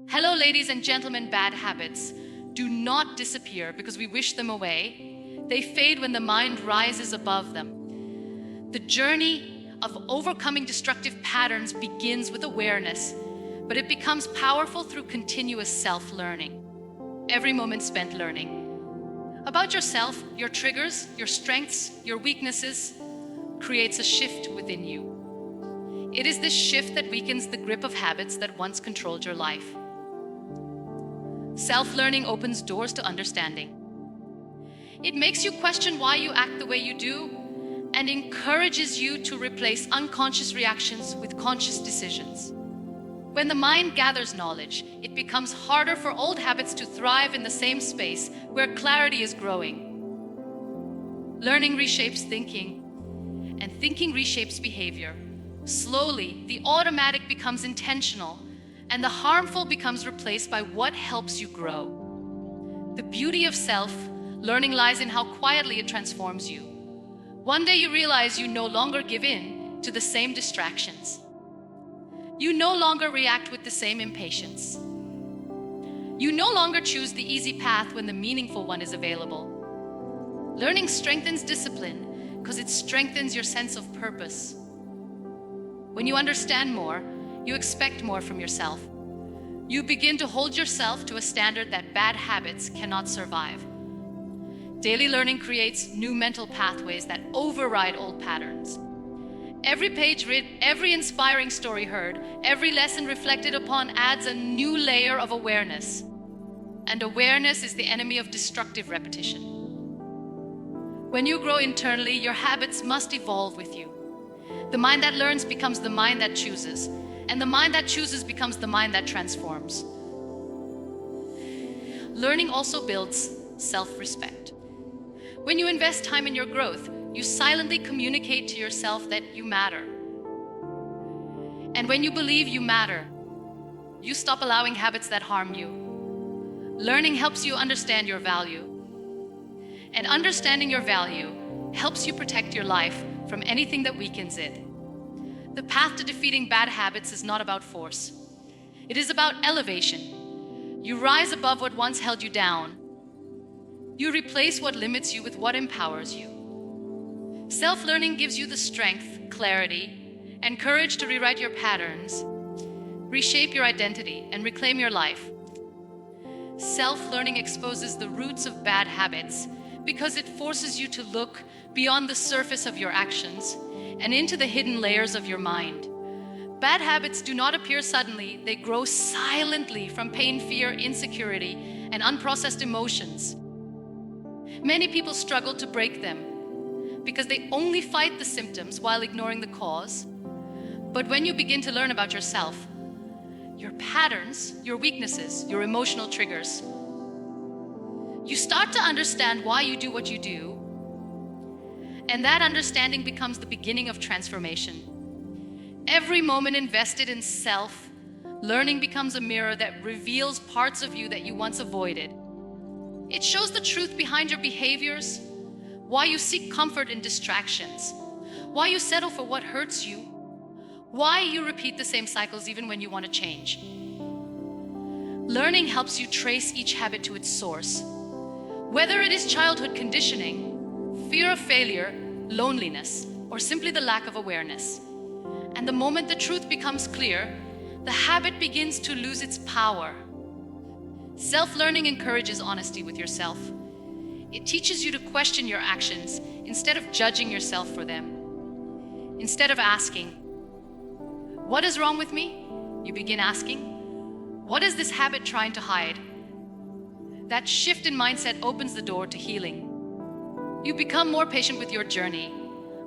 Hello, ladies and gentlemen, bad habits do not disappear because we wish them away. They fade when the mind rises above them. The journey of overcoming destructive patterns begins with awareness, but it becomes powerful through continuous self-learning. Every moment spent learning about yourself, your triggers, your strengths, your weaknesses, creates a shift within you. It is this shift that weakens the grip of habits that once controlled your life. Self-learning opens doors to understanding. It makes you question why you act the way you do and encourages you to replace unconscious reactions with conscious decisions. When the mind gathers knowledge, it becomes harder for old habits to thrive in the same space where clarity is growing. Learning reshapes thinking, and thinking reshapes behavior. Slowly, the automatic becomes intentional, and the harmful becomes replaced by what helps you grow. The beauty of self-learning lies in how quietly it transforms you. One day you realize you no longer give in to the same distractions. You no longer react with the same impatience. You no longer choose the easy path when the meaningful one is available. Learning strengthens discipline because it strengthens your sense of purpose. When you understand more, you expect more from yourself. You begin to hold yourself to a standard that bad habits cannot survive. Daily learning creates new mental pathways that override old patterns. Every page read, every inspiring story heard, every lesson reflected upon adds a new layer of awareness. And awareness is the enemy of destructive repetition. When you grow internally, your habits must evolve with you. The mind that learns becomes the mind that chooses, and the mind that chooses becomes the mind that transforms. Learning also builds self-respect. When you invest time in your growth, you silently communicate to yourself that you matter. And when you believe you matter, you stop allowing habits that harm you. Learning helps you understand your value. And understanding your value helps you protect your life from anything that weakens it. The path to defeating bad habits is not about force. It is about elevation. You rise above what once held you down. You replace what limits you with what empowers you. Self-learning gives you the strength, clarity, and courage to rewrite your patterns, reshape your identity, and reclaim your life. Self-learning exposes the roots of bad habits because it forces you to look beyond the surface of your actions and into the hidden layers of your mind. Bad habits do not appear suddenly. They grow silently from pain, fear, insecurity, and unprocessed emotions. Many people struggle to break them because they only fight the symptoms while ignoring the cause. But when you begin to learn about yourself, your patterns, your weaknesses, your emotional triggers, you start to understand why you do what you do, and that understanding becomes the beginning of transformation. Every moment invested in self-learning becomes a mirror that reveals parts of you that you once avoided. It shows the truth behind your behaviors, why you seek comfort in distractions, why you settle for what hurts you, why you repeat the same cycles even when you want to change. Learning helps you trace each habit to its source. Whether it is childhood conditioning, fear of failure, loneliness, or simply the lack of awareness. And the moment the truth becomes clear, the habit begins to lose its power. Self-learning encourages honesty with yourself. It teaches you to question your actions instead of judging yourself for them. Instead of asking, "What is wrong with me?" you begin asking, "What is this habit trying to hide?" That shift in mindset opens the door to healing. You become more patient with your journey,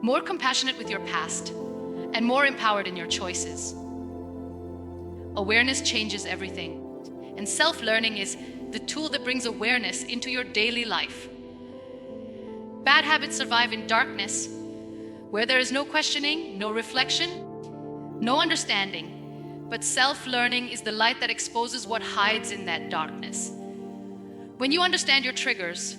more compassionate with your past, and more empowered in your choices. Awareness changes everything, and self-learning is the tool that brings awareness into your daily life. Bad habits survive in darkness, where there is no questioning, no reflection, no understanding. But self-learning is the light that exposes what hides in that darkness. When you understand your triggers,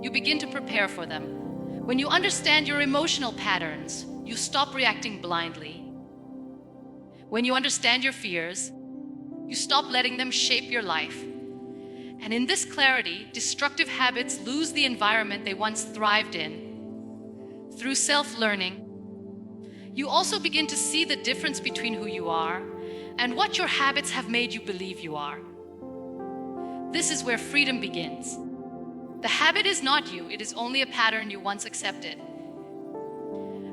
you begin to prepare for them. When you understand your emotional patterns, you stop reacting blindly. When you understand your fears, You stop letting them shape your life. And in this clarity, destructive habits lose the environment they once thrived in. Through self-learning, you also begin to see the difference between who you are and what your habits have made you believe you are. This is where freedom begins. The habit is not you, it is only a pattern you once accepted.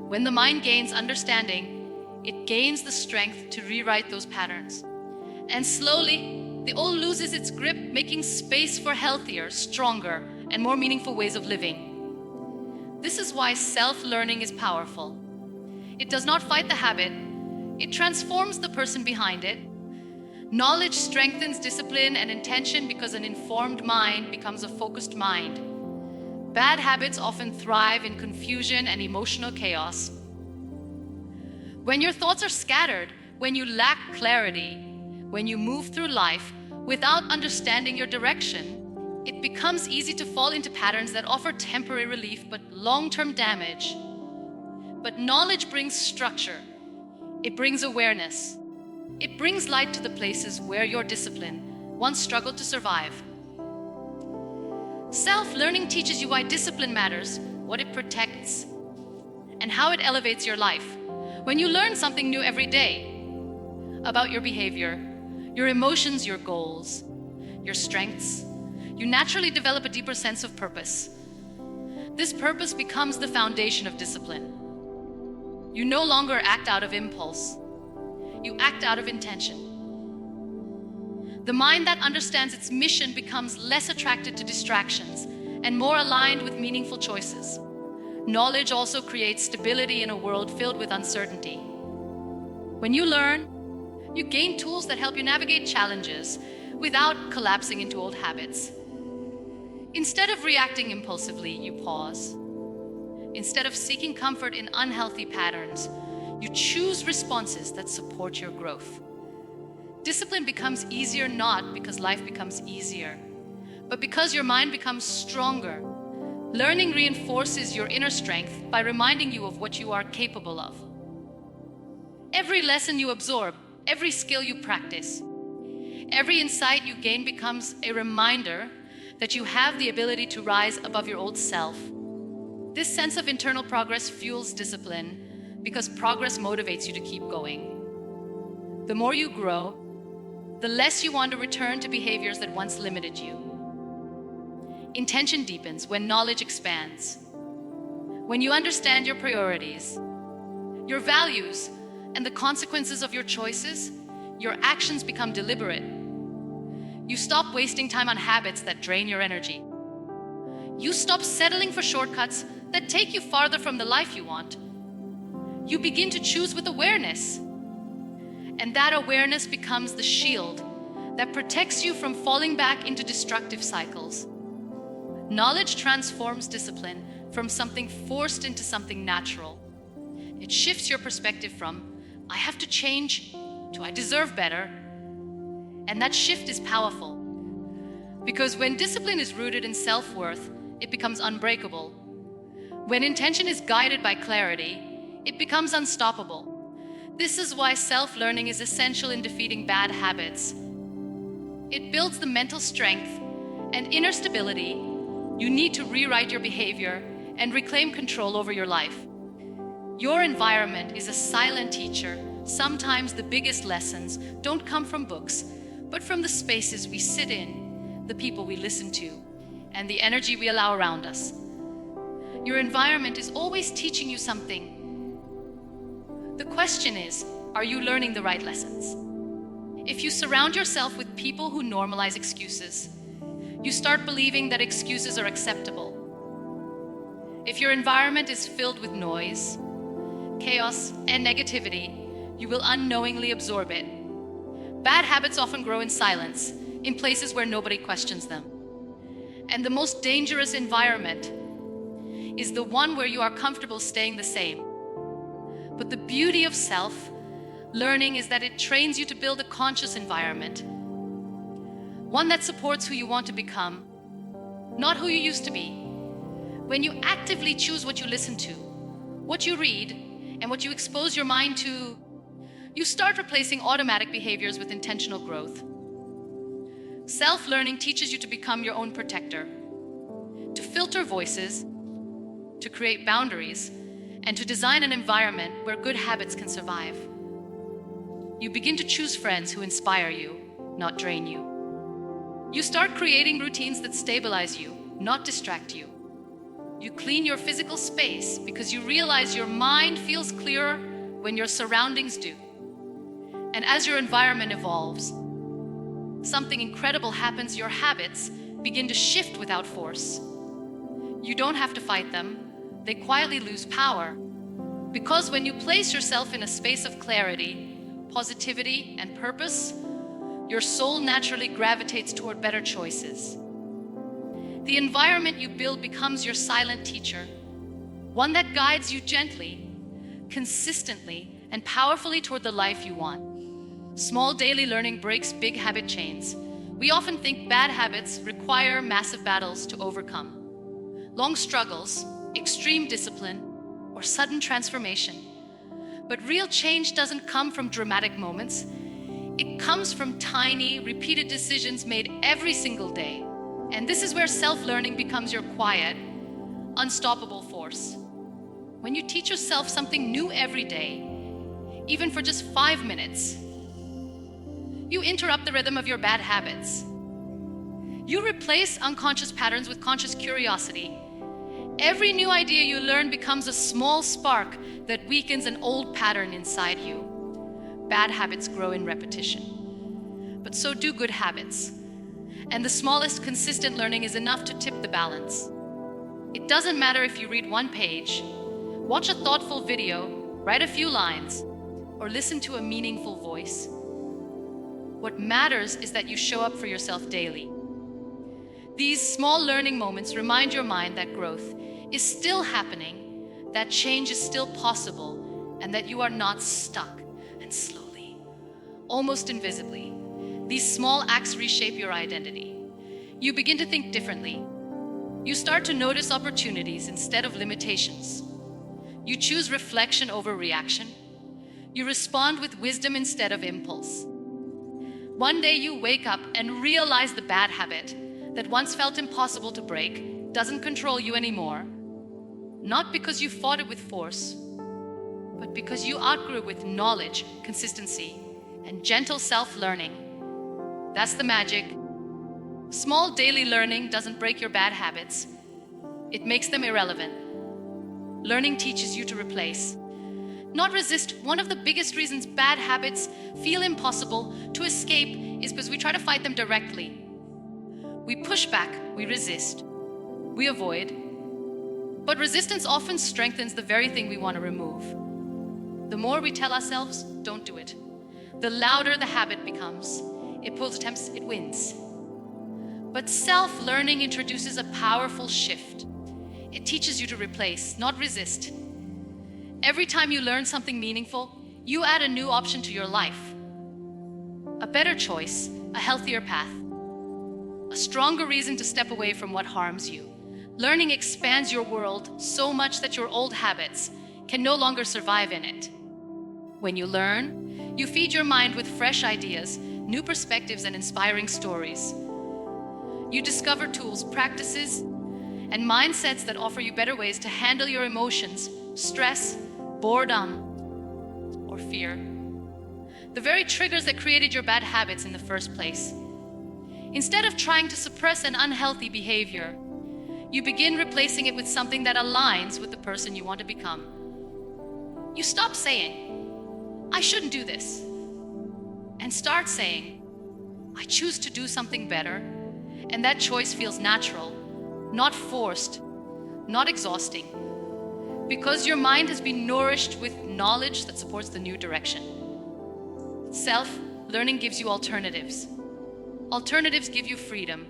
When the mind gains understanding, it gains the strength to rewrite those patterns. And slowly, the old loses its grip, making space for healthier, stronger, and more meaningful ways of living. This is why self-learning is powerful. It does not fight the habit, it transforms the person behind it. Knowledge strengthens discipline and intention because an informed mind becomes a focused mind. Bad habits often thrive in confusion and emotional chaos. When your thoughts are scattered, when you lack clarity, when you move through life without understanding your direction, it becomes easy to fall into patterns that offer temporary relief but long-term damage. But knowledge brings structure. It brings awareness. It brings light to the places where your discipline once struggled to survive. Self-learning teaches you why discipline matters, what it protects, and how it elevates your life. When you learn something new every day about your behavior, your emotions, your goals, your strengths, you naturally develop a deeper sense of purpose. This purpose becomes the foundation of discipline. You no longer act out of impulse. You act out of intention. The mind that understands its mission becomes less attracted to distractions and more aligned with meaningful choices. Knowledge also creates stability in a world filled with uncertainty. When you learn, you gain tools that help you navigate challenges without collapsing into old habits. Instead of reacting impulsively, you pause. Instead of seeking comfort in unhealthy patterns, you choose responses that support your growth. Discipline becomes easier not because life becomes easier, but because your mind becomes stronger. Learning reinforces your inner strength by reminding you of what you are capable of. Every lesson you absorb, every skill you practice, every insight you gain becomes a reminder that you have the ability to rise above your old self. This sense of internal progress fuels discipline because progress motivates you to keep going. The more you grow, the less you want to return to behaviors that once limited you. Intention deepens when knowledge expands. When you understand your priorities, your values, and the consequences of your choices, your actions become deliberate. You stop wasting time on habits that drain your energy. You stop settling for shortcuts that take you farther from the life you want. You begin to choose with awareness. And that awareness becomes the shield that protects you from falling back into destructive cycles. Knowledge transforms discipline from something forced into something natural. It shifts your perspective from, I have to change, to I deserve better. And that shift is powerful. Because when discipline is rooted in self-worth, it becomes unbreakable. When intention is guided by clarity, it becomes unstoppable. This is why self-learning is essential in defeating bad habits. It builds the mental strength and inner stability you need to rewrite your behavior and reclaim control over your life. Your environment is a silent teacher. Sometimes the biggest lessons don't come from books, but from the spaces we sit in, the people we listen to, and the energy we allow around us. Your environment is always teaching you something. The question is, are you learning the right lessons? If you surround yourself with people who normalize excuses, you start believing that excuses are acceptable. If your environment is filled with noise, chaos, and negativity, you will unknowingly absorb it. Bad habits often grow in silence, in places where nobody questions them. And the most dangerous environment is the one where you are comfortable staying the same. But the beauty of self-learning is that it trains you to build a conscious environment, one that supports who you want to become, not who you used to be. When you actively choose what you listen to, what you read, and what you expose your mind to, You start replacing automatic behaviors with intentional growth. Self-learning teaches you to become your own protector, to filter voices, to create boundaries, and to design an environment where good habits can survive. You begin to choose friends who inspire you, not drain you. You start creating routines that stabilize you, not distract you. You clean your physical space because you realize your mind feels clearer when your surroundings do. And as your environment evolves, something incredible happens. Your habits begin to shift without force. You don't have to fight them. They quietly lose power. Because when you place yourself in a space of clarity, positivity, and purpose, your soul naturally gravitates toward better choices. The environment you build becomes your silent teacher, one that guides you gently, consistently, and powerfully toward the life you want. Small daily learning breaks big habit chains. We often think bad habits require massive battles to overcome. Long struggles, extreme discipline, or sudden transformation. But real change doesn't come from dramatic moments. It comes from tiny, repeated decisions made every single day. And this is where self-learning becomes your quiet, unstoppable force. When you teach yourself something new every day, even for just 5 minutes, you interrupt the rhythm of your bad habits. You replace unconscious patterns with conscious curiosity. Every new idea you learn becomes a small spark that weakens an old pattern inside you. Bad habits grow in repetition, but so do good habits. And the smallest consistent learning is enough to tip the balance. It doesn't matter if you read 1 page, watch a thoughtful video, write a few lines, or listen to a meaningful voice. What matters is that you show up for yourself daily. These small learning moments remind your mind that growth is still happening, that change is still possible, and that you are not stuck. And slowly, almost invisibly, these small acts reshape your identity. You begin to think differently. You start to notice opportunities instead of limitations. You choose reflection over reaction. You respond with wisdom instead of impulse. One day you wake up and realize the bad habit that once felt impossible to break doesn't control you anymore. Not because you fought it with force, but because you outgrew it with knowledge, consistency, and gentle self-learning. That's the magic. Small daily learning doesn't break your bad habits. It makes them irrelevant. Learning teaches you to replace, not resist. One of the biggest reasons bad habits feel impossible to escape is because we try to fight them directly. We push back, we resist, we avoid. But resistance often strengthens the very thing we want to remove. The more we tell ourselves, don't do it, the louder the habit becomes. It pulls attempts, it wins. But self-learning introduces a powerful shift. It teaches you to replace, not resist. Every time you learn something meaningful, you add a new option to your life. A better choice, a healthier path, a stronger reason to step away from what harms you. Learning expands your world so much that your old habits can no longer survive in it. When you learn, you feed your mind with fresh ideas, new perspectives, and inspiring stories. You discover tools, practices, and mindsets that offer you better ways to handle your emotions, stress, boredom, or fear. The very triggers that created your bad habits in the first place. Instead of trying to suppress an unhealthy behavior, you begin replacing it with something that aligns with the person you want to become. You stop saying, I shouldn't do this, and start saying, I choose to do something better, and that choice feels natural, not forced, not exhausting, because your mind has been nourished with knowledge that supports the new direction. Self-learning gives you alternatives. Alternatives give you freedom.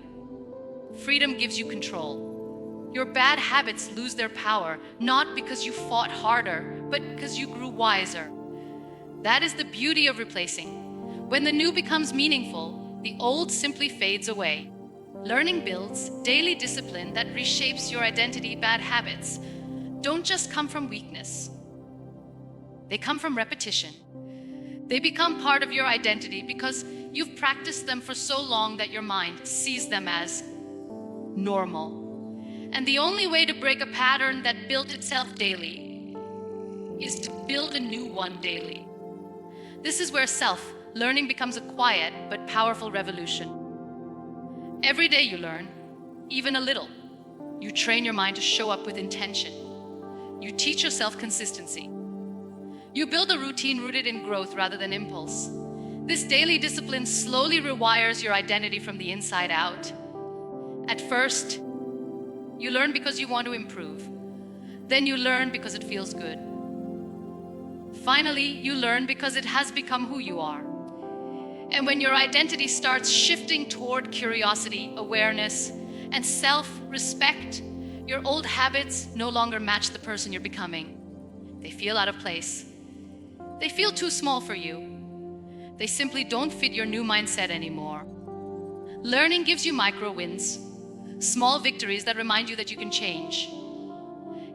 Freedom gives you control. Your bad habits lose their power, not because you fought harder, but because you grew wiser. That is the beauty of replacing. When the new becomes meaningful, the old simply fades away. Learning builds daily discipline that reshapes your identity. Bad habits don't just come from weakness. They come from repetition. They become part of your identity because you've practiced them for so long that your mind sees them as normal. And the only way to break a pattern that built itself daily is to build a new one daily. This is where self-learning becomes a quiet but powerful revolution. Every day you learn, even a little. You train your mind to show up with intention. You teach yourself consistency. You build a routine rooted in growth rather than impulse. This daily discipline slowly rewires your identity from the inside out. At first, you learn because you want to improve. Then you learn because it feels good. Finally, you learn because it has become who you are. And when your identity starts shifting toward curiosity, awareness, and self-respect, your old habits no longer match the person you're becoming. They feel out of place. They feel too small for you. They simply don't fit your new mindset anymore. Learning gives you micro wins, small victories that remind you that you can change.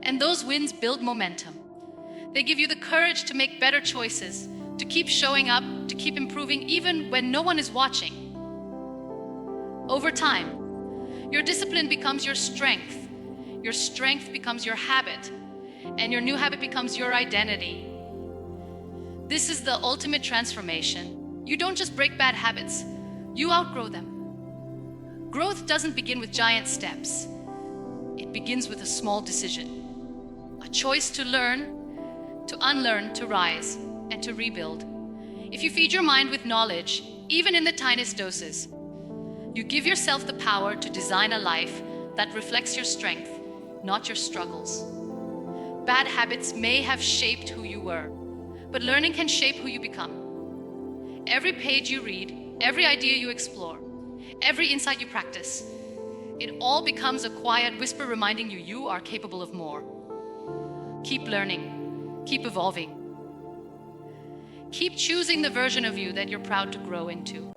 And those wins build momentum. They give you the courage to make better choices, to keep showing up, to keep improving even when no one is watching. Over time, your discipline becomes your strength becomes your habit, and your new habit becomes your identity. This is the ultimate transformation. You don't just break bad habits, you outgrow them. Growth doesn't begin with giant steps. It begins with a small decision, a choice to learn, to unlearn, to rise, and to rebuild. If you feed your mind with knowledge, even in the tiniest doses, you give yourself the power to design a life that reflects your strength, not your struggles. Bad habits may have shaped who you were, but learning can shape who you become. Every page you read, every idea you explore, every insight you practice, it all becomes a quiet whisper reminding you you are capable of more. Keep learning, keep evolving. Keep choosing the version of you that you're proud to grow into.